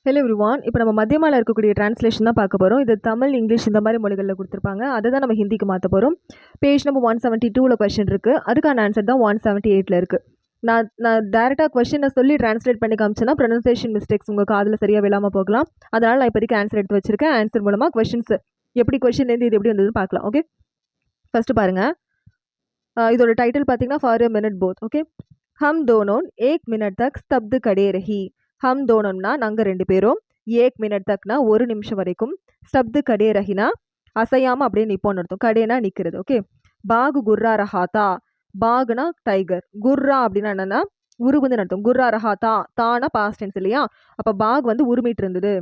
Hello everyone. இப்போ நம்ம மத்தியமால இருக்கக்கூடிய டிரான்ஸ்லேஷன் தான் பார்க்க போகிறோம். இது தமிழ், இங்கிலீஷ் இந்த மாதிரி மொழிகளில் கொடுத்துருப்பாங்க. அதை தான் நம்ம ஹிந்திக்கு மாற்ற போகிறோம். பேஜ் நம்பர் 172ல் கொஸ்டின் இருக்குது. அதுக்கான ஆன்சர் தான் 178ல் இருக்குது. நான் டேரெக்டாக கொஸ்டினை சொல்லி டிரான்ஸ்லேட் பண்ணி காமிச்சேன்னா ப்ரொனன்சியேஷன் மிஸ்டேக்ஸ் உங்கள் காதில் சரியாக விழாமல் போகலாம். அதனால் நான் இப்போதைக்கு ஆன்சர் எடுத்து வச்சிருக்கேன். ஆன்சர் மூலமாக கொஸ்டின்ஸ் எப்படி கொஸ்டின்லேருந்து இது எப்படி வந்ததுன்னு பார்க்கலாம். ஓகே, ஃபஸ்ட்டு பாருங்கள். இதோட டைட்டில் பார்த்தீங்கன்னா for a minute both. Okay, ஹம் தோனோன் ஏக் மினிட் தக் ஸ்தப்து கடே ரஹி. ஹம் தோனோம்னா நாங்கள் ரெண்டு பேரும், ஏக் மினிட் தக்னா ஒரு நிமிஷம் வரைக்கும், ஸ்டப்து கடே ரஹினா அசையாமல் அப்படியே நிற்போன்னு அர்த்தம். கடைனா நிற்கிறது. ஓகே, பாகு குர்ரா ரஹாத்தா. பாகுனா டைகர், குர்ரா அப்படின்னா என்னன்னா உருவுன்னு அர்த்தம். குர்ரா ரஹாத்தா, தானா பாஸ்ட் டென்ஸ் இல்லையா? அப்போ பாக் வந்து உருமிட்டு இருந்தது,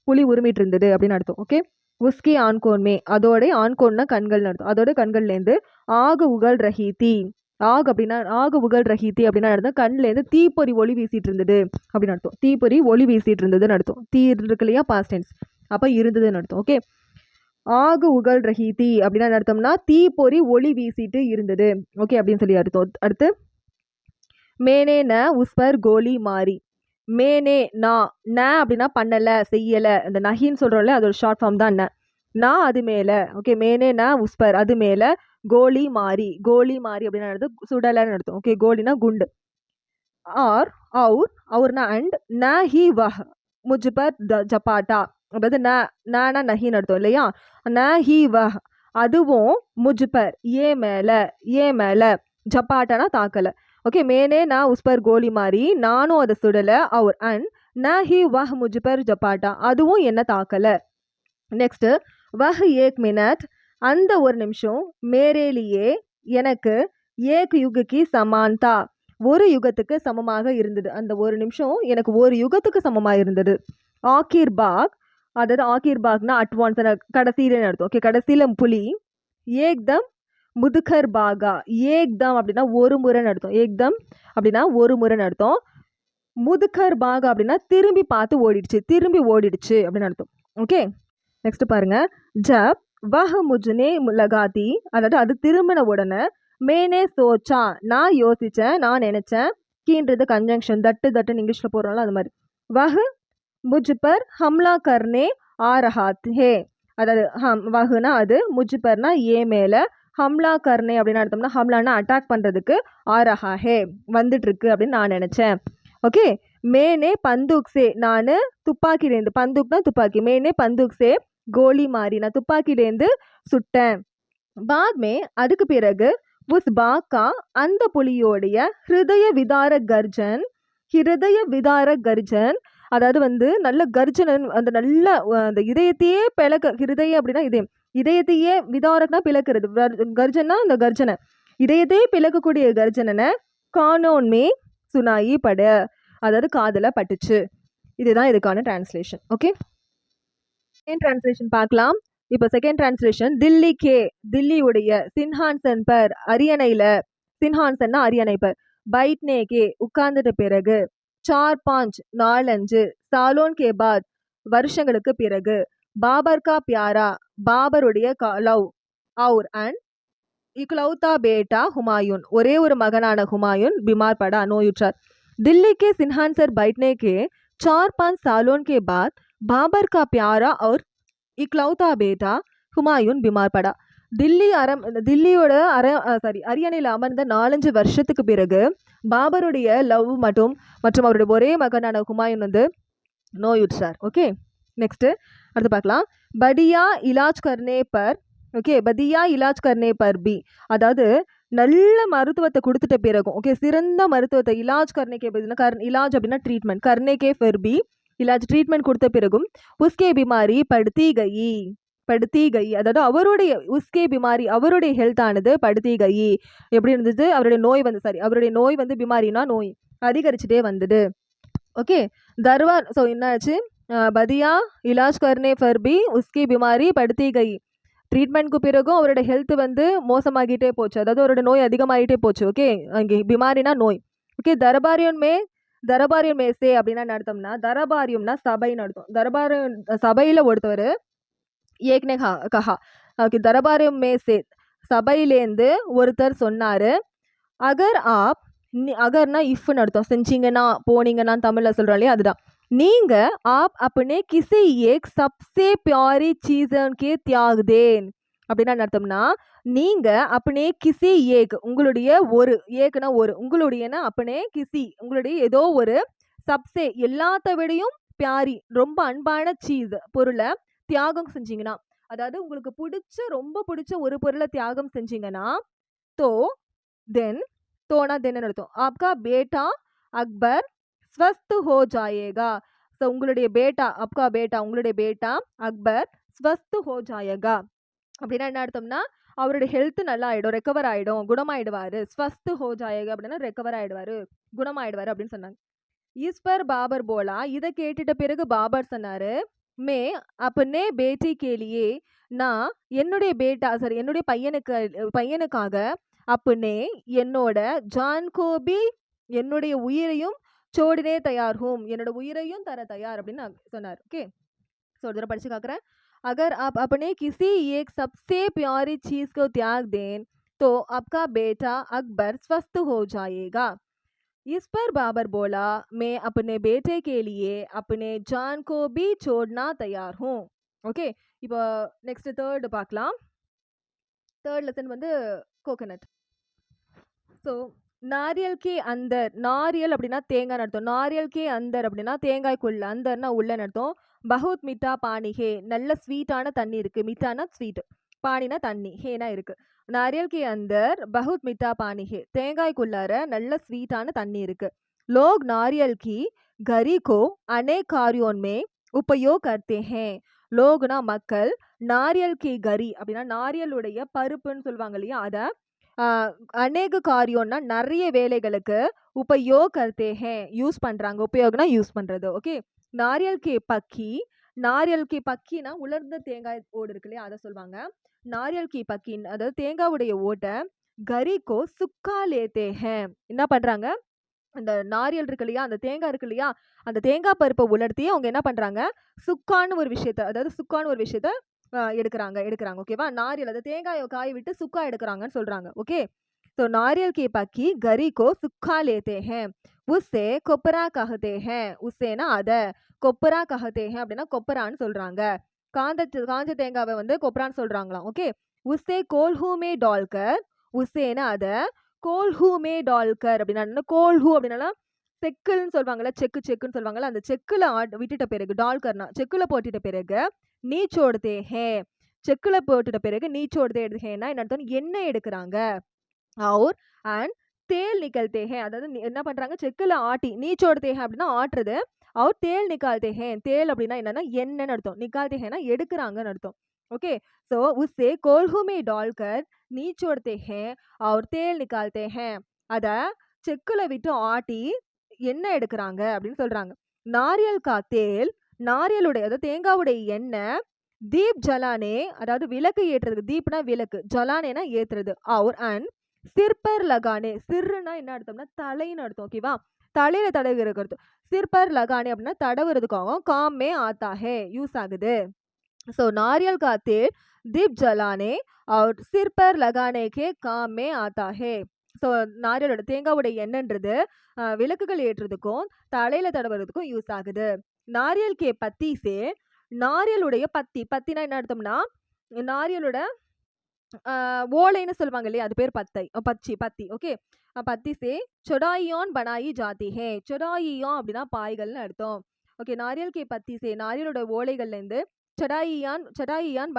புலி உருமிட்டு இருந்தது அப்படின்னு அர்த்தம். ஓகே, உஸ்கி ஆண்கோன்மே, அதோட ஆண்கோன்னா கண்கள்னு அர்த்தம். அதோட கண்கள்லேருந்து ஆகு உகல் ரஹீதி. ஆகு அப்படின்னா ஆகு உகல் ரஹீதி அப்படின்னா அர்த்தம் கண்ணிலேருந்து தீப்பொறி ஒளி வீசிட்டு இருந்தது அப்படின்னு அர்த்தம். தீப்பொறி ஒளி வீசிட்டு இருந்ததுன்னு அர்த்தம். தீ இருக்கு இல்லையா, பாஸ்ட் டென்ஸ், அப்போ இருந்ததுன்னு அர்த்தம். ஓகே, ஆகு உகல் ரஹீதி அப்படின்னா அர்த்தம்னா தீப்பொறி ஒளி வீசிட்டு இருந்தது. ஓகே அப்படின்னு சொல்லி அர்த்தம். அடுத்து மேனே ந உஸ்பர் கோலி மாறி. மேனே ந அப்படின்னா பண்ணலை செய்யலை. இந்த நஹின்னு சொல்கிறோம்ல, அதோட ஷார்ட் ஃபார்ம் தான் நான் அது மேலே. ஓகே, மேனே ந உஸ்பர் அது மேலே, கோலி மாறி. கோலி மாறி அப்படின்னா அர்த்தம் சுடலைன்னு அர்த்தம். ஓகே, கோலினா குண்டு. ஆர் அவுர்னா அண்ட், ந ஹி வஹ் முஜ்பர் ஜப்பாட்டா. அதாவது நானா நஹின்னு அர்த்தம் இல்லையா? ந ஹி வஹ் அதுவும், முஜ்பர் ஏன் மேலே, ஜப்பாட்டானா தாக்கலை. ஓகே, மேனே நான் உஸ்பர் கோலி மாறி நானும் அதை சுடலை. அவர் அண்ட் ந ஹி வஹ் முஜ்பர் ஜப்பாட்டா அதுவும் என்ன தாக்கலை. நெக்ஸ்ட்டு வஹ் ஏக் மினட் அந்த ஒரு நிமிஷம், மேரேலியே எனக்கு, ஏக் யுகக்கு சமான்தா ஒரு யுகத்துக்கு சமமாக இருந்தது. அந்த ஒரு நிமிஷம் எனக்கு ஒரு யுகத்துக்கு சமமாக இருந்தது. ஆக்கீர் பாக் அதாவது ஆக்கீர் பாக்னா அட்வான்ஸ் கடைசியிலன்னு அர்த்தம். ஓகே, கடைசியில் புலி. ஏக்தம் முதுகர் பாகா. ஏக்தம் அப்படின்னா ஒரு முறைன்னு அர்த்தம். ஏக்தம் அப்படின்னா ஒரு முறைன்னு அர்த்தம். முதுகர் பாகா அப்படின்னா திரும்பி பார்த்து ஓடிடுச்சு, திரும்பி ஓடிடுச்சு அப்படின்னு அர்த்தம். ஓகே, நெக்ஸ்ட் பாருங்க. ஜப் வஹ் முஜ்னே லகாதி அதாவது அது திரும்பின உடனே, மேனே சோச்சா நான் யோசித்தேன், நான் நினச்சேன். கீன்றது கன்ஜங்ஷன், தட்டுன்னு இங்கிலீஷில் போடுறோம்ல அது மாதிரி. வஹ் முஜ் பர் ஹம்லா கர்னே ஆ ரஹா ஹே. அதாவது வஹ்னா அது, முஜ்பர்னா ஏ மேலே, ஹம்லா கர்னே அப்படின்னு அர்த்தம்னா ஹம்லானா அட்டாக் பண்ணுறதுக்கு, ஆ ரஹா ஹே வந்துட்டு இருக்கு அப்படின்னு நான் நினச்சேன். ஓகே, மேனே பந்தூக் சே நான் துப்பாக்கிலேருந்து, பந்தூக்னா துப்பாக்கி, மேனே பந்தூக் சே கோலி மாறி நான் துப்பாக்கிலேருந்து சுட்டேன். பாத்மே அதுக்கு பிறகு, உஸ் பாக்கா அந்த புலியோடைய ஹிருதய விதார கர்ஜன் அதாவது வந்து நல்ல கர்ஜனன், அந்த நல்ல அந்த இதயத்தையே பிளக்க, ஹிருதய அப்படின்னா இதயத்தையே, விதாரக்னா பிளக்கிறது, கர்ஜனா அந்த கர்ஜனை, இதயத்தையே பிளக்கக்கூடிய கர்ஜனனை கானோன்மே சுனாயி பட அதாவது காதில் பட்டுச்சு. இதுதான் இதுக்கான டிரான்ஸ்லேஷன். ஓகே, செகண்ட் டிரான்ஸ்லேஷன் பார்க்கலாம். இப்போ செகண்ட் டிரான்ஸ்லேஷன், தில்லியுடைய சின்ஹான்சன் பர் அரியணையில், சின்ஹான்சன்னா அரியணை பர், பைட்னே கே உட்கார்ந்துட்ட பிறகு, 4-5 4-5 சாலோன் கே பாத் வருஷங்களுக்கு பிறகு, பாபர் கா பியாரா பாபருடைய லவ், அவுர் அண்ட் இக்லௌதா பேட்டா ஹுமாயூன் ஒரே ஒரு மகனான ஹுமாயூன் பிமார் படா நோயுற்றார். दिल्ली के सिंहासन बैठने के 4-5 सालों के बाद बाबर का प्यारा और इकलौता बेटा ஹுமாயூன் பிமார் படா. தில்லியோட அரியணையில் அமர்ந்த 4-5 வருஷத்துக்கு பிறகு பாபருடைய லவ் மற்றும் அவருடைய ஒரே மகனான ஹுமாயூன் வந்து நோயுற்றார். ஓகே, நெக்ஸ்ட் அடுத்து பார்க்கலாம். படியா இலாஜ் கர்னே பர். ஓகே, பதியா இலாஜ் கர்னே பர் பி அதாவது நல்ல மருத்துவத்தை கொடுத்துட்ட பிறகும், ஓகே சிறந்த மருத்துவத்தை, இலாஜ் கர்னேக்கே இலாஜ் அப்படின்னா ட்ரீட்மெண்ட், கர்னேக்கே ஃபர் பி இலாஜ் ட்ரீட்மெண்ட் கொடுத்த பிறகும், உஸ்கே பிமாரி படுத்தி கை அதாவது அவருடைய உஸ்கே பிமாரி அவருடைய ஹெல்த் ஆனது படுத்தி கை எப்படி இருந்தது, அவருடைய நோய் வந்து பிமாரினா நோய் அதிகரிச்சுட்டே வந்தது. ஓகே, தர்வார் ஸோ என்னாச்சு, பதியா இலாஜ் கர்னே ஃபர் பி உஸ்கே பிமாரி படுத்தி கை ட்ரீட்மெண்ட்க்கு பிறகும் அவரோட ஹெல்த் வந்து மோசமாகிட்டே போச்சு, அதாவது அவரோட நோய் அதிகமாகிட்டே போச்சு. ஓகே, அங்கே பிமாரினா நோய். ஓகே, தரபாரியம் மேசே அப்படின்னா அர்த்தம்னா, தரபாரியம்னா சபைன்னு அர்த்தம். சபையில் ஒருத்தவர், ஏக்னே கஹா. ஓகே, தரபாரியம் மேசே சபையிலேருந்து ஒருத்தர் சொன்னார், அகர்னா இஃப்னு அர்த்தம், செஞ்சீங்கன்னா போனீங்கன்னா தமிழில் சொல்கிறோம் இல்லையா, அதுதான். நீங்க आप अपने किसी एक सबसे प्यारी चीज़ों के त्याग दें அப்படின்னா என்ன அர்த்தம்னா நீங்க अपने किसी एक உங்களுடைய ஒரு ஏக்குனா ஒரு உங்களுடையனா अपने किसी உங்களுடைய ஏதோ ஒரு சப்சே எல்லாத்த விடையும் பியாரி ரொம்ப அன்பான சீஸ் பொருளை தியாகம் செஞ்சீங்கன்னா அதாவது உங்களுக்கு பிடிச்ச ரொம்ப பிடிச்ச ஒரு பொருளை தியாகம் செஞ்சீங்கன்னா तो देन तोना देन अर्थम आपका बेटा अकबर स्वस्थ हो जाएगा ஸோ உங்களுடைய பேட்டா அப்கா பேட்டா உங்களுடைய பேட்டா அக்பர் ஸ்வஸ்து ஹோ ஜாயகா அப்படின்னா என்ன அர்த்தம்னா அவருடைய ஹெல்த் நல்லா ஆயிடும் ரெக்கவர் ஆயிடும் குணமாயிடுவாரு ஸ்வஸ்து ஹோ ஜாயகா அப்படின்னா ரெக்கவர் ஆயிடுவாரு குணமாயிடுவாரு அப்படின்னு சொன்னாங்க ஈஸ்வர் பாபர் போலா இதை கேட்டுட்ட பிறகு பாபர் சொன்னாரு மே அப்பனே பேட்டி கேலியே நான் என்னுடைய பேட்டா சாரி என்னுடைய பையனுக்காக அப்பனே என்னோட ஜான் கோபி என்னுடைய உயிரையும் சோடினே தயார் ஹூம் என்னோட உயிரையும் தர தயார் அப்படின்னு சொன்னார் ஓகே ஸோ ஒரு தடவை படிச்சு காக்குறேன் अगर आप अपने किसी एक सबसे प्यारी चीज को त्याग दें तो आपका बेटा अकबर स्वस्थ हो जाएगा इस पर बाबर बोला मैं अपने बेटे के लिए अपने जान को भी छोड़ना तैयार हूँ ஓகே இப்போ நெக்ஸ்ட் தேர்ட் பார்க்கலாம் தேர்ட் லெசன் வந்து கோகனட் ஸோ நாரியல் கே அந்தர் நாரியல் அப்படின்னா தேங்காய் அர்த்தம் நாரியல் கே அந்தர் அப்படின்னா தேங்காய்க்குள்ள அந்தர்னா உள்ளன்னு அர்த்தம் பகுத் மிட்டா பானி ஹே நல்ல ஸ்வீட்டான தண்ணி இருக்கு மிட்டானா ஸ்வீட் பானினா தண்ணி ஹேனா இருக்கு நாரியல் கே அந்தர் பகுத் மிட்டா பானி ஹே தேங்காய்க்குள்ளார நல்ல ஸ்வீட்டான தண்ணி இருக்கு லோக் நாரியல் கி கரி கோ அநேக் காரியோன் மே உபயோக் கர்த்தே ஹே லோக்னா மக்கள் நாரியல் கி கரி அப்படின்னா நாரியலுடைய பருப்புன்னு சொல்லுவாங்க இல்லையா அதை அநேக காரியம்னா நிறைய வேலைகளுக்கு உபயோக் கர்த்தே ஹே யூஸ் பண்றாங்க உபயோகனா யூஸ் பண்றது ஓகே நாரியல் கே பக்கினா உலர்ந்த தேங்காய் ஓடு இருக்கு இல்லையா அதை சொல்லுவாங்க நாரியல் கி பக்கின் அதாவது தேங்காவுடைய ஓட்டை கரிக்கோ சுக்கா லேத்தே ஹே என்ன பண்றாங்க அந்த நாரியல் இருக்கு இல்லையா அந்த தேங்காய் இருக்கு இல்லையா அந்த தேங்காய் பருப்பை உலர்த்தி அவங்க என்ன பண்றாங்க சுக்கான்னு ஒரு விஷயத்த எடுக்கிறாங்க ஓகேவா நாரியல் அதை தேங்காயை காய விட்டு சுக்கா எடுக்கிறாங்கன்னு சொல்றாங்க ஓகே ஸோ நாரியல் கே பக்கி கரி கோ சுக்கா லேத்தே ஹே உஸ்ஸே கொப்பரா கஹதே ஹே உஸ்ஸேனா அதை கொப்பரா கஹதே ஹே அப்படின்னா கொப்பரான்னு சொல்றாங்க காஞ்ச தேங்காவை வந்து கொப்பரான்னு சொல்றாங்களாம் ஓகே உஸ்ஸே கோல்ஹூமே டால்கர் உஸ்ஸேனா அதை கோல்ஹூமே டால்கர் அப்படின்னா கோல்ஹூ அப்படின்னா செக்குன்னு சொல்லுவாங்கல்ல செக்குன்னு சொல்லுவாங்கல்ல அந்த செக்குல விட்டுட்ட பிறகு டால்கர்னா செக்குல போட்டுட்ட பிறகு நீ சோடுதே ஹே செக்குல போட்டுட்ட பிறகு நீ சோடுதே ஹேனா என்ன அர்த்தம் எண்ணெய் எடுக்கிறாங்க और அண்ட் தேல் நிக்கல்தே ஹே அதாவது என்ன பண்றாங்க செக்குல ஆட்டி நீ சோடுதே ஹே அப்படின்னா ஆட்டுறது அவர் தேல் நிக்கால்தே ஹே தேல் அப்படின்னா என்னன்னா எண்ணெய்னு அர்த்தம் நிக்கால்தே ஹேனா எடுக்கிறாங்கன்னு அர்த்தம் ओके सो उससे कोल्हू में डालकर நீ छोड़ते हैं और तेल निकालते हैं அத செக்குல விட்டு ஆட்டி எண்ணெய் எடுக்கிறாங்க அப்படின்னு சொல்றாங்க நாரியல் கா தேல் நாரியலுடைய அதாவது தேங்காவுடைய எண்ணெய் தீப் ஜலானே அதாவது விளக்கு ஏற்றுறது தீப்னா விளக்கு ஜலானேனா ஏத்துறது அவர் அண்ட் சிற்பர் லகானே சிறுனா என்ன அர்த்தம்னா தலைன்னு அர்த்தம் ஓகேவா தலையில தடவுகிறது சிற்பர் லகானே அப்படின்னா தடவுறதுக்காகவும் காமே ஆத்தாஹே யூஸ் ஆகுது ஸோ नारियल का तेल दीप जलाने और सिर पर लगाने के काम में आता है ஸோ நாரியலோட தேங்காவுடைய எண்ணெய்ன்றது விளக்குகள் ஏற்றுறதுக்கும் தலையில தடவுறதுக்கும் யூஸ் ஆகுது நாரியல் கே பத்தி சே நாரியலுடைய பத்தினா என்ன அர்த்தம்னா நாரியலோட ஓலைன்னு சொல்லுவாங்க இல்லையா அது பேர் பத்தி ஓகே பத்தி சே சொடாயியான் பனாயி ஜாதி ஹே சொடாயியான் அப்படின்னா பாய்கள்னு அர்த்தம் ஓகே நாரியல் கே பத்தி சே நாரியலோட ஓலைகள்ல இருந்து चढ़ाईयान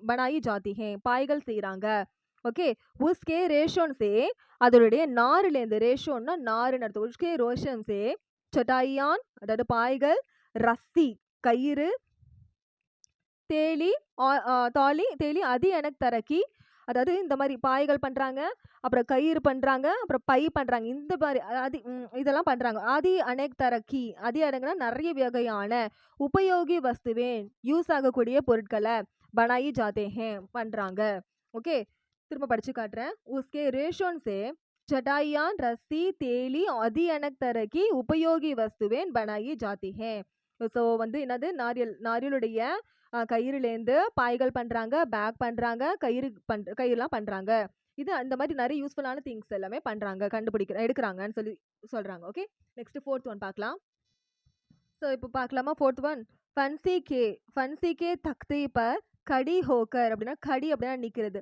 बनाई जाती है பாய்கள் செய்யறாங்க ஓகே உஸ்கே ரேஷன் சே அதோடைய நாரிலேருந்து ரேஷோன்னா நாருன்னு அர்த்தம் உஸ்கே ரோஷன் சே சட்டாயியான் அதாவது பாய்கள் ரஸ்தி கயிறு தேலி தேலி அது எனக்கு தரக்கி அதாவது இந்த மாதிரி பாய்கள் பண்றாங்க அப்புறம் கயிறு பண்றாங்க அப்புறம் பை பண்றாங்க இந்த மாதிரி இதெல்லாம் பண்றாங்க ஆதி அனேக் தரக்கி ஆதி அடங்குனா நிறைய வகையான உபயோகி வஸ்துவேன் யூஸ் ஆகக்கூடிய பொருட்களை பனாயி ஜாதே ஹே பண்றாங்க ஓகே திரும்ப படிச்சு காட்டுறேன் உஸ்கே ரேஷன் சே चटाइयान रस्सी தேலி அதி அனக் தரக்கி உபயோகி வஸ்துவேன் பனாயி ஜாதி ஹே ஸோ வந்து என்னது நாரியலுடைய கயிறுலேருந்து பாய்கள் பண்றாங்க பேக் பண்றாங்க கயிறுலாம் பண்றாங்க இது அந்த மாதிரி நிறைய யூஸ்ஃபுல்லான திங்ஸ் எல்லாமே பண்றாங்க எடுக்கிறாங்கன்னு சொல்றாங்க ஓகே நெக்ஸ்ட் 4th ஒன் பார்க்கலாம் ஸோ இப்போ பார்க்கலாமா? Fourth one. ஃபன்சி கே தக்தே பர் கடி ஹோக்கர் அப்படின்னா கடி அப்படின்னா நிற்கிறது.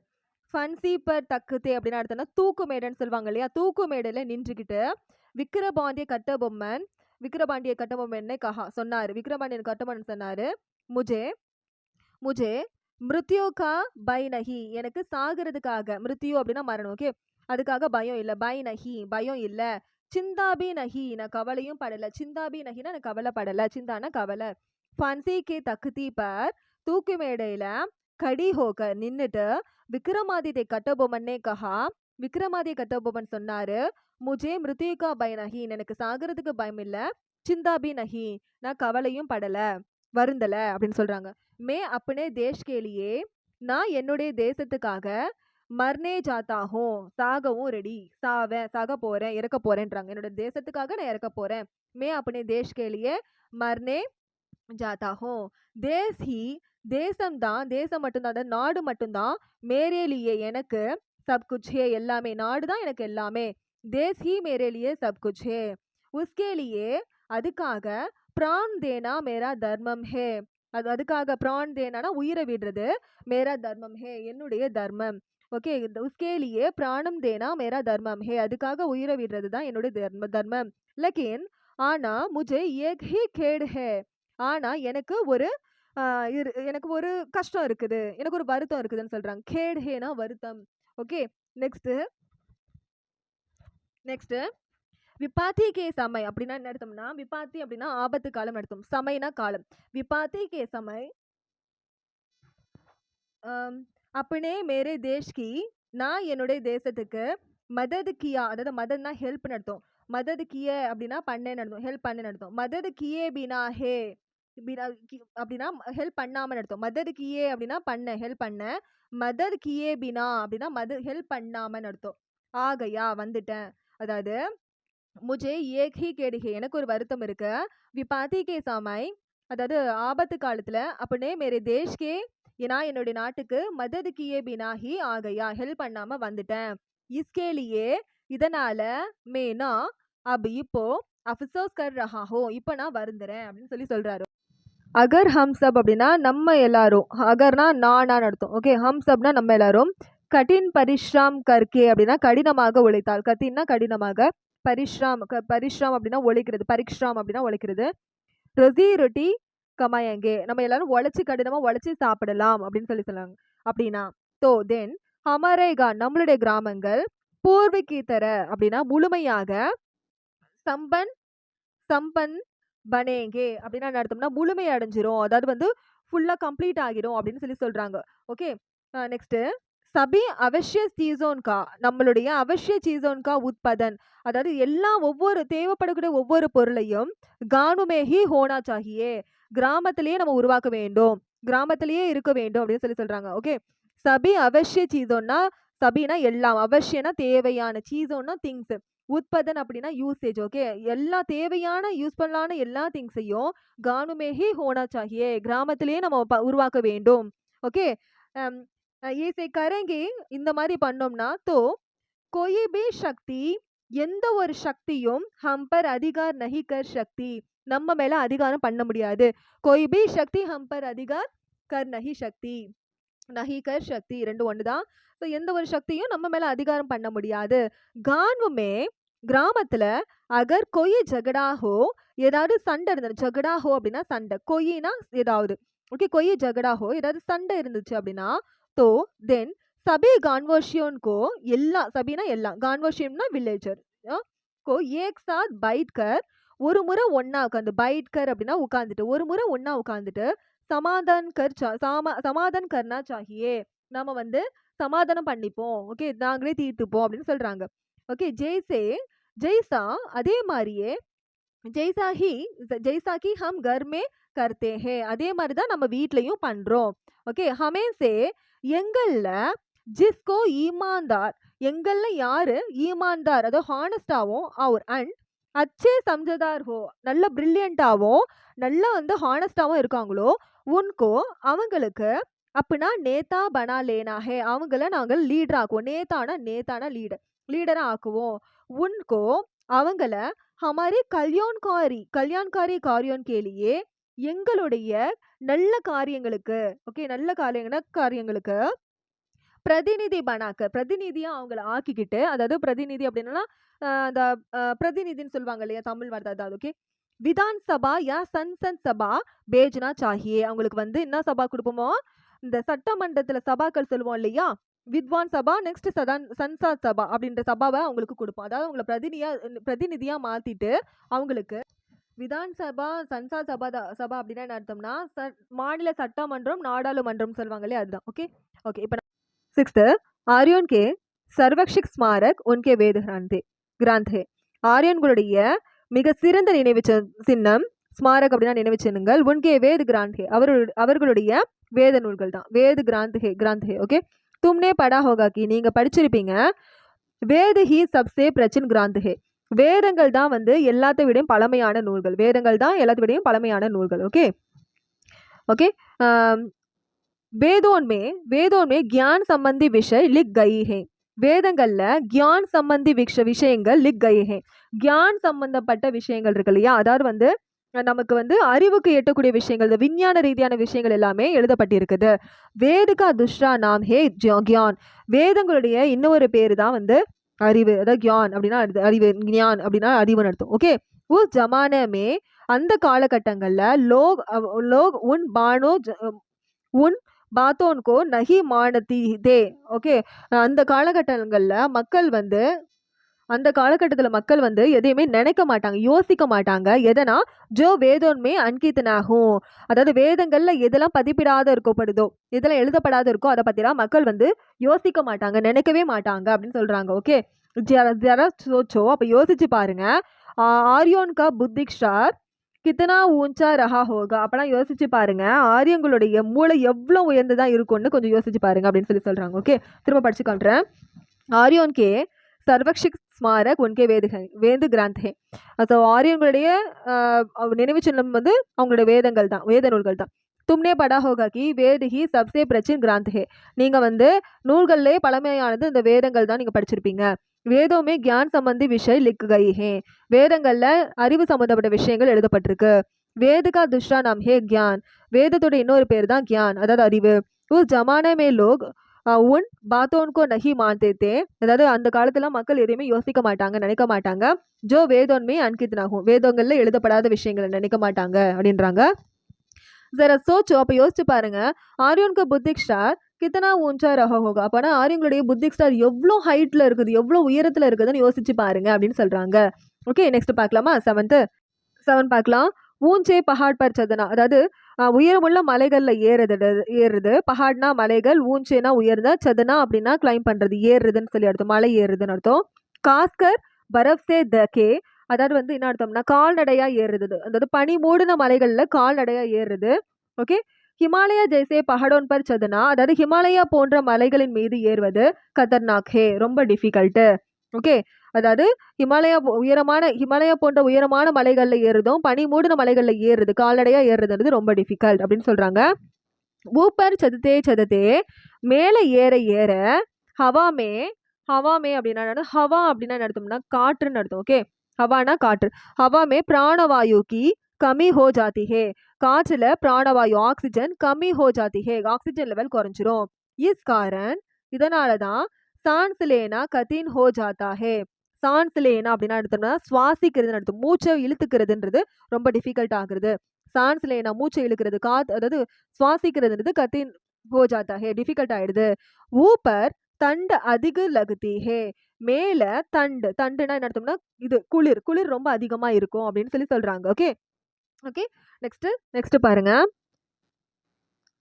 ஃபன்சி பர் தக்குதே அப்படின்னு அர்த்தம்னா தூக்கு மேடைன்னு சொல்லுவாங்க இல்லையா? தூக்கு மேடையில் நின்றுக்கிட்டு விக்கிரபாண்டிய கட்டபொம்மன் கஹா சொன்னார். விக்கிரபாண்டியன் கட்டபொம்மன் சொன்னார், முஜே முஜே மிருத்யு கா பை நஹி, எனக்கு சாகிறதுக்காக, மிருத்யு அப்படின்னா மரணம், ஓகே, அதுக்காக பயம் இல்லை, பை நஹி பயம் இல்லை, சிந்தாபி நஹி நான் கவலையும் படலை, சிந்தாபி நஹினா நான் கவலைப்படலை, சிந்தானா கவலை, ஃபன்சி கே தக்குதி பர் தூக்கு மேடையில் கடி ஹோக்கர் நின்றுட்டு விக்ரமாதித்ய கட்டபொம்மனே கஹா, விக்ரமாதித்ய கட்டபொம்மன் சொன்னாரு, முஜே மிருத்யு கா பை நஹி எனக்கு சாகிறதுக்கு பயம் இல்லை, சிந்தாபி நஹி நான் கவலையும் படலை வருந்தல அப்படின்னு சொல்றாங்க. மே அப்னே தேஷ் கே லியே நான் என்னுடைய தேசத்துக்காக மர்னே ஜாத்தா ஹூ சாகவும் ரெடி, சாக போறேன், இறக்க போறேன்றாங்க. என்னோட தேசத்துக்காக நான் இறக்க போறேன். மே Apne Desh K Liye மர்னே ஜாத்தா who, தேசம் தான், தேசம் மட்டும்தான், அதாவது நாடு மட்டும்தான், மேரே லியே எனக்கு சப் குச் ஹே எல்லாமே, நாடு தான் எனக்கு எல்லாமே, these he Mere Liye sub குச் ஹே, உஸ்கே லியே அதுக்காக பிரான் தேனா மேரா தர்மம் ஹே, அதுக்காக பிரான் தேனா உயிரை விடுறது, மேரா தர்மம் ஹே என்னுடைய தர்மம், ஓகே, உஸ்கே லியே பிராணம் தேனா மேரா தர்மம் ஹே அதுக்காக உயிரை விடுறது தான் என்னுடைய தர்மம், லக்கின் ஆனா முஜே ஏக் ஹி கேடு ஹே, ஆனா எனக்கு ஒரு கஷ்டம் இருக்குது, எனக்கு ஒரு வருத்தம் இருக்குதுன்னு சொல்றாங்க. கேடு ஹேனா வருத்தம், ஓகே. நெக்ஸ்ட் விபாத்தி கே சமய் அப்படின்னா என்ன அர்த்தம்னா, விபாத்தி அப்படின்னா ஆபத்து காலம் நடத்தும், சமைனா காலம், விபாத்தி கே சமய் அப்பனே மேரே தேஷ்கி நான் என்னுடைய தேசத்துக்கு மதது கியா, அதாவது மதத்னா ஹெல்ப் நடத்தும், மதது கிய அப்படின்னா பண்ணே நடத்தும், ஹெல்ப் பண்ண நடத்தும், மதது கியே பினா ஹே அப்படின்னா ஹெல்ப் பண்ணாம நடத்தும், மதது கியே அப்படின்னா பண்ண ஹெல்ப் பண்ண, மதது கியே பினா அப்படின்னா ஹெல்ப் பண்ணாம நடத்தும், ஆகையா வந்துட்டேன், அதாவது முஜே ஏக் ஹி கேடுகே எனக்கு ஒரு வருத்தம் இருக்கு, விபாத்தி கே சமய் அதாவது ஆபத்து காலத்துல, அப்பனே மேரே தேஷ்கே நான் என்னுடைய நாட்டுக்கு மதது கியே பினாஹி ஆகையா ஹெல்ப் பண்ணாம வந்துட்டேன், இஸ்கேலியே இதனால மேனா அப் இப்போ அஃப்சோஸ் கர் ரஹா ஹோ இப்போ நான் வருந்துறேன் அப்படின்னு சொல்றாரு. அகர் ஹம் சப் அப்படின்னா நம்ம எல்லாரும், அகர்னா நானா அர்த்தம், ஓகே, ஹம் சப்னா நம்ம எல்லாரும், கடின் பரிஷ்ராம் கர்கே அப்படின்னா கடினமாக உழைத்தால், கத்தின்னா கடினமாக, பரிஷ்ராம் அப்படின்னா உழைக்கிறது, பரிஷ்ராம் அப்படின்னா உழைக்கிறது, ரொசி ரொட்டி கமாயங்கே நம்ம எல்லாரும் உழைச்சி கடினமா உழைச்சி சாப்பிடலாம் அப்படின்னு சொல்லுவாங்க. அப்படின்னா தோ தென் ஹமரேகா நம்மளுடைய கிராமங்கள், பூர்விகி தர அப்படின்னா முழுமையாக, சம்பன் பனேங்கே அப்படின்னா என்ன அர்த்தம்னா முழுமை அடைஞ்சிரும், அதாவது ஃபுல்லா கம்ப்ளீட் ஆகிரும் அப்படின்னு சொல்றாங்க. ஓகே, நெக்ஸ்ட் சபி அவசிய சீசோன் கா நம்மளுடைய அவசிய சீசோன் கா உத்பதன், அதாவது ஒவ்வொரு தேவைப்படக்கூடிய ஒவ்வொரு பொருளையும் கானுமேஹி ஹோனா சாகியே கிராமத்திலேயே நம்ம உருவாக்க வேண்டும், கிராமத்திலேயே இருக்க வேண்டும் அப்படின்னு சொல்றாங்க. ஓகே, சபி அவசிய சீசோன்னா, சபினா எல்லாம், அவசியனா தேவையான, சீசோன்னா திங்ஸ், உற்பதன் அப்படின்னா யூசேஜ், ஓகே, எல்லா தேவையான யூஸ் பண்ணலான எல்லா திங்ஸையும் கானுமேஹி ஹோனா சாகியே கிராமத்திலேயே நம்ம உருவாக்க வேண்டும். ஓகே, ஈசை கரங்கி இந்த மாதிரி பண்ணோம்னா தோ கோயி பி சக்தி எந்த ஒரு சக்தியும் ஹம்பர் அதிகார் நஹிகர் சக்தி நம்ம மேல அதிகாரம் பண்ண முடியாது, கோயி பி சக்தி ஹம்பர் அதிகார் கர் நஹி சக்தி, நஹிகர் சக்தி ரெண்டு ஒண்ணுதான். ஸோ எந்த ஒரு சக்தியும் நம்ம மேல அதிகாரம் பண்ண முடியாது. கான்வுமே கிராமத்துல அகர் கொய் ஜகடாஹோ ஏதாவது சண்டை இருந்தது, ஜகடாஹோ அப்படின்னா சண்டை, கொய்னா ஏதாவது, ஓகே, கொய் ஜகடாஹோ ஏதாவது சண்டை இருந்துச்சு அப்படின்னா तो देन सभी गानवर्शियन को எல்லா சபினா எல்லாம், गानवर्शियन विलेजर को एक साथ बैठ कर ஒரு முறை ஒண்ணா உட்காந்து, பைட் கர் அப்படின்னா உட்காந்துட்டு, ஒரு முறை ஒண்ணா உட்காந்துட்டு சமாதான் கர்னா சாகியே நம்ம சமாதானம் பண்ணிப்போம், ஓகே, நாங்களே தீர்த்துப்போம் அப்படின்னு சொல்றாங்க. ஓகே, ஜெய்சா அதே மாதிரியே ஜெய்சா கி ஹம் கர் மே கர்த்தே ஹே அதே மாதிரி தான் நம்ம வீட்லயும் பண்றோம். ஓகே, ஹமே சே எங்கள்ல ஜிஸ்கோ ஈமான்தார் எங்கள்ல யாரு ஈமான்தார் அதாவது ஹானஸ்டாவும் அவர் அண்ட் அச்சே சம்ஜதார் ஹோ நல்ல பிரில்லியண்டாவும் நல்ல ஹானஸ்டாவும் இருக்காங்களோ உன்கோ அவங்களுக்கு அப்படின்னா நேதா பனா லேனா ஹே அவங்கள நாங்கள் லீடர் ஆக்குவோம், நேதானா லீடரா ஆக்குவோம், உன்கோ அவங்கள हमारे கல்யாண்காரி காரியம் கேலியே எங்களுடைய நல்ல காரியங்களுக்கு ஓகே நல்ல காரியங்களுக்கு பிரதிநிதி பனாக்க பிரதிநிதியா அவங்கள ஆக்கிக்கிட்டு அதாவது பிரதிநிதி அப்படின்னா அந்த பிரதிநிதின்னு சொல்லுவாங்க இல்லையா தமிழ் வார்த்தை அதாவது ஓகே விதான் சபா யா சன்சன் சபா பேஜ்னா சாஹியே அவங்களுக்கு வந்து என்ன சபா கொடுப்போமோ இந்த சட்டமன்றத்துல சபாக்கள் சொல்லுவோம் இல்லையா வித்வான் சபா நெக்ஸ்ட் சன்சாத் சபா அப்படின்ற சபாவை அவங்களுக்கு கொடுப்போம் அதாவது அவங்களை பிரதிநிதியா மாத்திட்டு அவங்களுக்கு விதான் சபா சன்சாத் சபா அப்படின்னா என்ன அர்த்தம்னா மாநில சட்டமன்றம் நாடாளுமன்றம் சொல்லுவாங்க இல்லையா அதுதான் ஓகே ஓகே இப்போ 6th आर्योन के सर्वक्षिक स्मारक उनके वेद கிராந்த் ஹே ஆரியன்களுடைய மிக சிறந்த நினைவு சின்னம் ஸ்மாரக் அப்படின்னா நினைவு சின்னங்கள் உன்கே வேத கிராந்த் ஹே அவர்களுடைய வேத நூல்கள் தான் வேத கிராந்த் ஹே ஓகே தும்னே படா ஹோகா கி நீங்க படிச்சிருப்பீங்க வேத ஹி சப்சே பிரச்சின் கிராந்த் ஹே வேதங்கள் தான் வந்து எல்லாத்தை விடையும் பழமையான நூல்கள் வேதங்கள் தான் எல்லாத்தை விடையும் பழமையான நூல்கள் ஓகே ஓகே वेदों में ज्ञान संबंधी विषय लिख गई है வேதங்கள்ல கியான் சம்பந்தி விஷயங்கள் லிக் கை ஹே கியான் சம்பந்தப்பட்ட விஷயங்கள் இருக்கு இல்லையா அதாவது வந்து நமக்கு வந்து அறிவுக்கு எட்டக்கூடிய விஷயங்கள் விஞ்ஞான ரீதியான விஷயங்கள் எல்லாமே எழுதப்பட்டிருக்குது வேதுகா துஷ்ரா நாம் ஹே கியான் வேதங்களுடைய இன்னொரு பேரு தான் வந்து அறிவு அதாவது கியான் அப்படின்னா அறிவு ஞான் அப்படின்னா அறிவுன்னு அர்த்தம் ஓகே உஸ் ஜமானமே அந்த காலகட்டங்கள்ல லோக் உன் பானோ உன் பாத்தோன்கோ நகி மானதி தே ஓகே அந்த காலகட்டத்தில் மக்கள் வந்து எதையுமே நினைக்க மாட்டாங்க யோசிக்க மாட்டாங்க எதனா ஜோ வேதோன்மே அன்கித்தனாகும் அதாவது வேதங்கள்ல எதெல்லாம் பதிப்பிடாத இருக்கப்படுதோ எதெல்லாம் எழுதப்படாத இருக்கோ அதை பத்திலாம் மக்கள் வந்து யோசிக்க மாட்டாங்க நினைக்கவே மாட்டாங்க அப்படின்னு சொல்றாங்க ஓகே ஜரா சோச்சோ அப்ப யோசிச்சு பாருங்க ஆரியோன் கா புத்திக் ஸ்டார் கித்தனா ஊஞ்சா ரஹா ஹோகா அப்பெல்லாம் யோசிச்சு பாருங்க ஆரியங்களுடைய மூளை எவ்வளோ உயர்ந்ததா இருக்கும்னு கொஞ்சம் யோசிச்சு பாருங்க அப்படின்னு சொல்றாங்க ஓகே திரும்ப படிச்சு காட்டுறேன் ஆரியோன் கே சர்வக்ஷிக் ஸ்மாரக் உன்கே வேத கிராந்த் ஹே ஸோ ஆரியங்களுடைய நினைவு சின்னம் வந்து அவங்களுடைய வேதங்கள் தான் வேத நூல்கள் தான் தும்னே படா ஹோகா கி வேத ஹி சப்சே பிரச்சின் கிராந்த் ஹே நீங்க வந்து நூல்கள்லேயே பழமையானது இந்த வேதங்கள் தான் நீங்க படிச்சிருப்பீங்க வேதோமே கியான் சம்பந்தி விஷய லிக் கை ஹே வேதங்கள்ல அறிவு சம்பந்தப்பட்ட விஷயங்கள் எழுதப்பட்டிருக்கு வேதுகா துஷ்ரா நாம் ஹே கியான் வேதத்தோட இன்னொரு பேர் தான் கியான் அதாவது அறிவு உஸ் ஜமானே மே லோக் உன் பாத்தோன்கோ நகி மாந்தே அதாவது அந்த காலத்துல மக்கள் எதையுமே யோசிக்க மாட்டாங்க நினைக்க மாட்டாங்க ஜோ வேதோன்மே அன்கித்னாகும் வேதங்கள்ல எழுதப்படாத விஷயங்களை நினைக்க மாட்டாங்க அப்படின்றாங்க ஜரா சோச்சோ அப்போ யோசிச்சு பாருங்க ஆரியோன்க புத்திக் ஸ்டார் கித்தனா ஊஞ்சா ரஹா ஹோகா அப்போனா ஆரியங்களுடைய புத்திக் ஸ்டார் எவ்வளோ ஹைட்ல இருக்குது எவ்வளோ உயரத்தில் இருக்குதுன்னு யோசிச்சு பாருங்க அப்படின்னு சொல்றாங்க ஓகே நெக்ஸ்ட் பார்க்கலாமா 7 பார்க்கலாம் ஊஞ்சே பஹாட் பர் சதனா அதாவது உயரமுள்ள மலைகள்ல ஏறுறது பஹாட்னா மலைகள் ஊஞ்சேனா உயர்ந்த சதனா அப்படின்னா கிளைம் பண்றது ஏறுறதுன்னு சொல்லி அர்த்தம் மலை ஏறுதுன்னு அர்த்தம் காஸ்கர் பரப் சே தகே அதாவது வந்து என்ன அர்த்தம்னா கால்நடையா ஏறுறது அதாவது பனி மூடின மலைகள்ல கால்நடையா ஏறுறது ஓகே ஹிமாலயா ஜெய்சே பஹடோன் பர் சதனா அதாவது ஹிமாலயா போன்ற மலைகளின் மீது ஏறுவது கதர்நாக் ஹே ரொம்ப டிஃபிகல்ட்டு ஓகே அதாவது ஹிமாலயா போன்ற உயரமான மலைகள்ல ஏறுதும் பனி மூடின மலைகள்ல ஏறுறது கால்நடையா ஏறுறது ரொம்ப டிஃபிகல்ட் அப்படின்னு சொல்றாங்க ஊப்பர் சதத்தே மேல ஏற ஏற ஹவாமே அப்படின்னா ஹவா அப்படின்னா அர்த்தம்னா காற்றுன்னு அர்த்தம் ஓகே ஹவானா காற்று ஹவாமே பிராணவாயு கி கம்மி ஹோ ஜாத்தி ஹே காற்றுல பிராணவாயு ஆக்சிஜன் கம்மி ஹோ ஜாத்தி ஹே ஆக்சிஜன் லெவல் குறைஞ்சிரும் இஸ் காரன் இதனாலதான் சான்ஸ்லேனா கத்தின் ஹோ ஜாத்தா ஹே சான்ஸ்லேனா அப்படின்னா எடுத்தோம்னா சுவாசிக்கிறதுன்னு அர்த்தம் மூச்சை இழுத்துக்கிறதுன்றது ரொம்ப டிஃபிகல்ட் ஆகுறது சான்ஸ்லேனா மூச்சை இழுக்கிறது அதாவது சுவாசிக்கிறதுன்றது கத்தின் ஹோ ஜாத்தா ஹே டிஃபிகல்ட் ஆயிடுது ஊப்பர் தண்டு அதிக லகுதி ஹே மேல தண்டுனா என்ன அர்த்தம்னா இது குளிர் ரொம்ப அதிகமா இருக்கும் அப்படின்னு சொல்றாங்க ஓகே ஓகே நெக்ஸ்ட் பாருங்க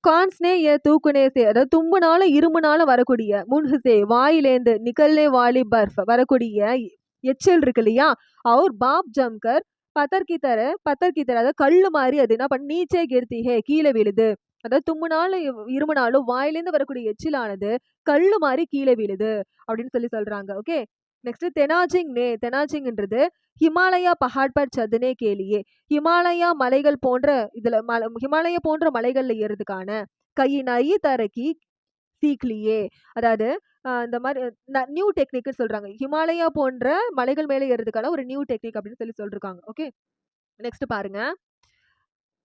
கான்ஸ்னே ஏ தூக்குனே சே அதாவது தும்புனால இரும்புனால வரக்கூடிய முன்ஹுசே வாயிலேந்து நிக்கல்லே வாலி பர்ஃப் வரக்கூடிய எச்சல் இருக்கு இல்லையா அவர் பாப் ஜம்கர் பத்தர் கி தர அதாவது கல்லு மாதிரி அது என்ன பண்ண நீச்சே கெடுத்தி ஹே கீழே விழுது அதாவது தும்முனாலும் இருமுனாலும் வாயிலேருந்து வரக்கூடிய எச்சிலானது கல்லு மாதிரி கீழே விழுது அப்படின்னு சொல்றாங்க ஓகே நெக்ஸ்ட் தெனாஜிங்ன்றது ஹிமாலயா பஹாட் பர் சதுனே கேலியே ஹிமாலயா மலைகள் போன்ற ஹிமாலயா போன்ற மலைகள்ல ஏறதுக்கான கை நை தரக்கி சீக்லியே. அதாவது இந்த மாதிரி நியூ டெக்னிக்னு சொல்றாங்க. ஹிமாலயா போன்ற மலைகள் மேலே ஏறதுக்கான ஒரு நியூ டெக்னிக் அப்படின்னு சொல்லிருக்காங்க. ஓகே, நெக்ஸ்ட் பாருங்க.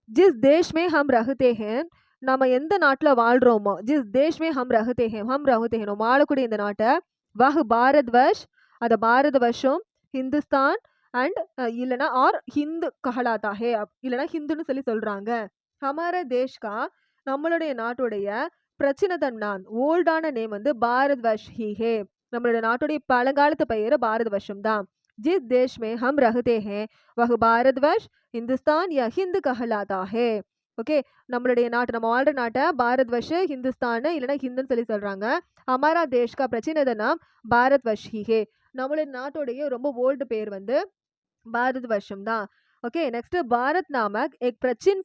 ஜிஸ் தேஷ் மே ஹம் ரஹ்தே ஹேன், நம்ம எந்த நாட்டுல வாழ்றோமோ, ஜிஸ் தேஷ் மே ஹம் ரஹ்தே ஹேன், ஹம் ரஹ்தே ஹேன், வாழக்கூடிய இந்த நாட்டை, வஹ் பாரத் வஷ், அத பாரத வருஷம், ஹிந்துஸ்தான் அண்ட் இல்லைன்னா ஆர் ஹிந்து கஹலாத்தா ஹே, இல்லைன்னா ஹிந்துன்னு சொல்றாங்க. ஹமாரா தேஷ்கா, நம்மளுடைய நாட்டுடைய பிரச்சினதன்னான் ஓல்டான நேம் வந்து பாரத் வர்ஷ் ஹி ஹே, நம்மளுடைய நாட்டுடைய பழங்காலத்து பெயர் பாரத வருஷம் தான். जिस देश में हम रहते हैं वह भारतवर्ष हिंदुस्तान या हिंद कहलाता है. ஓகே, நம்மளுடைய நாட்டு, நம்ம வாழ்ற நாட்டை பாரத் வர்ஷ், ஹிந்துஸ்தான் இல்லைன்னா ஹிந்துன்னு சொல்றாங்க. ஹமாரா தேஷ்கா பிரச்சினத நாம் பாரத் வர்ஷ் ஹி ஹே, நம்மளுடைய நாட்டுடைய ரொம்ப ஓல்டு பேர் வந்து பாரத் வருஷம் தான். ஓகே, நெக்ஸ்ட் பாரத் நாமக் எக் பிரச்சின்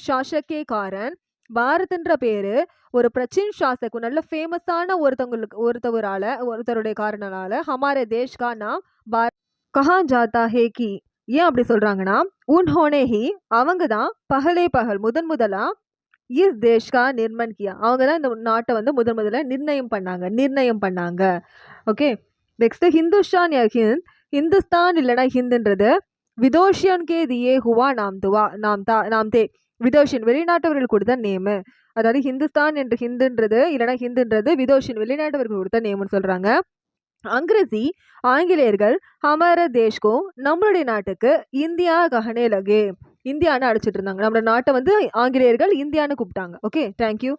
சாஷக் கே காரன், பாரத்ன்ற பேரு ஒரு பிரச்சின் சாசக், நல்ல ஃபேமஸான ஒருத்தருடைய காரணனால ஹமாரே தேஷ்கா நாம் பாரத் கஹா ஜாத்தா ஹே கி, ஏன் அப்படி சொல்றாங்கன்னா, உன்ஹோனே ஹி, அவங்க தான் பகல் முதன் முதலா இஸ் தேஷ்கா நிர்மன் கியா, அவங்க தான் இந்த நாட்டை வந்து முதல்ல நிர்ணயம் பண்ணாங்க. ஓகே, நெக்ஸ்ட் ஹிந்துஸ்தான் யா ஹிந்த், ஹிந்துஸ்தான் இல்லைனா ஹிந்துன்றது விதோஷியன் கே தியே ஹுவா நாம் தே, விதோஷியன் வெளிநாட்டவர்கள் கொடுத்த நேமு. அதாவது ஹிந்துஸ்தான் என்று ஹிந்துன்றது இல்லைனா ஹிந்துன்றது விதோஷியன் வெளிநாட்டவர்கள் கொடுத்த நேம்னு சொல்றாங்க. அங்கிரேசி ஆங்கிலேயர்கள் ஹமார தேஷ்கோ, நம்மளுடைய நாட்டுக்கு இந்தியா கஹனே லகே, இந்தியான்னு அடிச்சிட்டு இருந்தாங்க. நம்மளோட நாட்டை வந்து ஆங்கிலேயர்கள் இந்தியான்னு கூப்பிட்டாங்க. Okay, thank you.